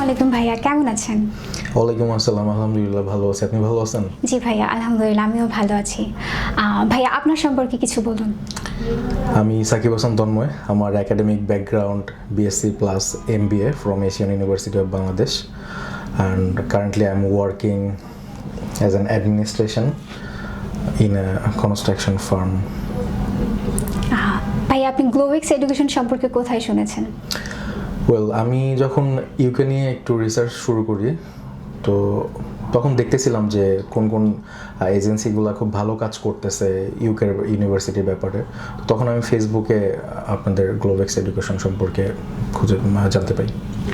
আলাইকুম ভাইয়া, কেমন আছেন? ওয়ালাইকুম আসসালাম, আলহামদুলিল্লাহ ভালো আছি। আপনি ভালো আছেন? জি ভাইয়া, আলহামদুলিল্লাহ আমিও ভালো আছি। ভাইয়া আপনার সম্পর্কে কিছু বলুন। আমি সাকিব হাসান তন্ময়। আমার academic background BSc plus MBA from Asian University of Bangladesh, and currently I'm working as an administration in a construction firm. ভাইয়া আপনি গ্লোবেক্স এডুকেশন সম্পর্কে কোথায় শুনেছেন? আমি যখন ইউকে নিয়ে একটু রিসার্চ শুরু করি, তো তখন দেখতেছিলাম যে কোন কোন এজেন্সিগুলো খুব ভালো কাজ করতেছে ইউকের ইউনিভার্সিটির ব্যাপারে। তখন আমি ফেসবুকে আপনাদের গ্লোবেক্স এডুকেশন সম্পর্কে খুঁজে জানতে পাই।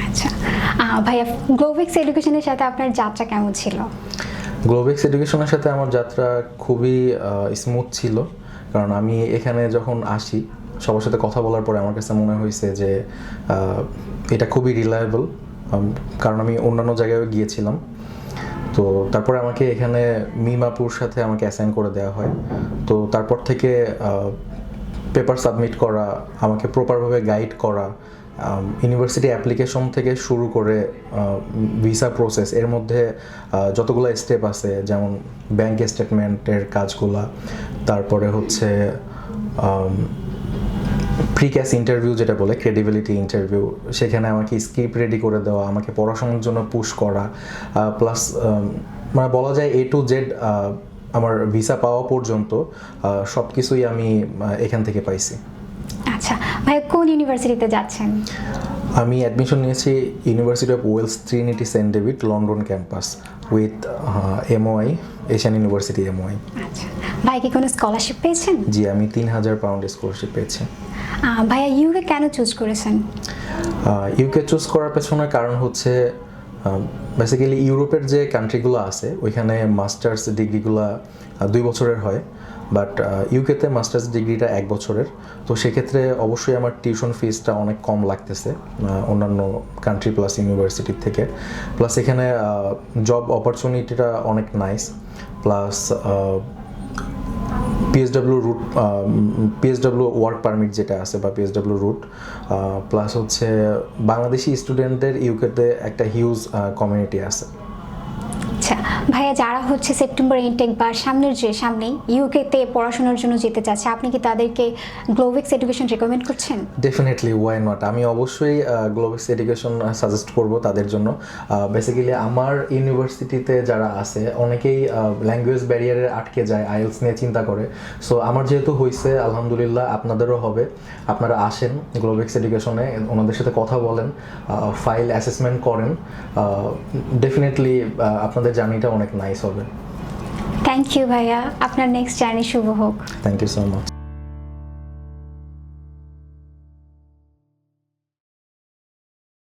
আচ্ছা ভাইয়া, গ্লোবেক্স এডুকেশনের সাথে আপনার যাত্রা কেমন ছিল? গ্লোবেক্স এডুকেশনের সাথে আমার যাত্রা খুবই স্মুথ ছিল, কারণ আমি এখানে যখন আসি সবার সাথে কথা বলার পরে আমার কাছে মনে হয়েছে যে এটা খুবই রিলায়েবল, কারণ আমি অন্যান্য জায়গায় গিয়েছিলাম। তো তারপরে আমাকে এখানে মিমাপুর সাথে আমাকে অ্যাসাইন করে দেওয়া হয়। তো তারপর থেকে পেপার সাবমিট করা, আমাকে প্রপারভাবে গাইড করা, ইউনিভার্সিটি অ্যাপ্লিকেশন থেকে শুরু করে ভিসা প্রসেস, এর মধ্যে যতগুলো স্টেপ আছে, যেমন ব্যাংক স্টেটমেন্টের কাজগুলা, তারপরে হচ্ছে প্রিক্যাস ইন্টারভিউ যেটা বলে ক্রেডিবিলিটি ইন্টারভিউ, সেখানে আমাকে স্ক্রিপ্ট রেডি করে দেওয়া, আমাকে পড়াশোনার জন্য পুশ করা, প্লাস মানে বলা যায় A to Z আমার ভিসা পাওয়া পর্যন্ত সব কিছুই আমি এখান থেকে পাইছি। আচ্ছা ভাইয়া, কোন ইউনিভার্সিটিতে যাচ্ছেন? আমি অ্যাডমিশন নিয়েছি university of Wales Trinity Saint David London campus with MOI, Asian university MOI। আচ্ছা ভাই, কি কোনো স্কলারশিপ পেয়েছেন? জি, আমি 3000 পাউন্ড স্কলারশিপ পেয়েছি। ভাইয়া ইউকে কেন চুজ করেছেন? ইউকে চুজ করার পেছনে কারণ হচ্ছে বেসিক্যালি ইউরোপের যে কান্ট্রিগুলো আছে ওইখানে মাস্টার্স ডিগ্রিগুলো 2 বছরের হয়, বাট ইউকেতে মাস্টার্স ডিগ্রিটা 1 বছরের। তো সেক্ষেত্রে অবশ্যই আমার টিউশন ফিসটা অনেক কম লাগতেছে অন্যান্য কান্ট্রি প্লাস ইউনিভার্সিটির থেকে। প্লাস এখানে জব অপরচুনিটিটা অনেক nice, plus PSW route, PSW work permit যেটা আছে বা PSW রুট, প্লাস হচ্ছে বাংলাদেশি স্টুডেন্টদের ইউকেতে একটা হিউজ কমিউনিটি আছে। আচ্ছা ভাইয়া, যারা হচ্ছে সেপ্টেম্বর ইনটেক বা সামনেই ইউকেতে পড়াশোনার জন্য যেতে চাচ্ছে, আপনি কি তাদেরকে গ্লোবেক্স এডুকেশন রেকমেন্ড করছেন? Definitely, why not. আমি অবশ্যই গ্লোবেক্স এডুকেশন সাজেস্ট করব তাদের জন্য। বেসিক্যালি আমার ইউনিভার্সিটিতে যারা আছে অনেকেই ল্যাঙ্গুয়েজ ব্যারিয়ারে আটকে যায়, আইএলস নিয়ে চিন্তা করে। সো আমার যেহেতু হয়েছে, আলহামদুলিল্লাহ আপনাদেরও হবে। আপনারা আসেন গ্লোবেক্স এডুকেশনে, ওনাদের সাথে কথা বলেন, ফাইল অ্যাসেসমেন্ট করেন, ডেফিনেটলি আপনাদের জার্নিটা অনেক নাইস হবে। থ্যাংক ইউ ভাইয়া, আপনার নেক্সট জার্নি শুভ হোক। Thank you so much.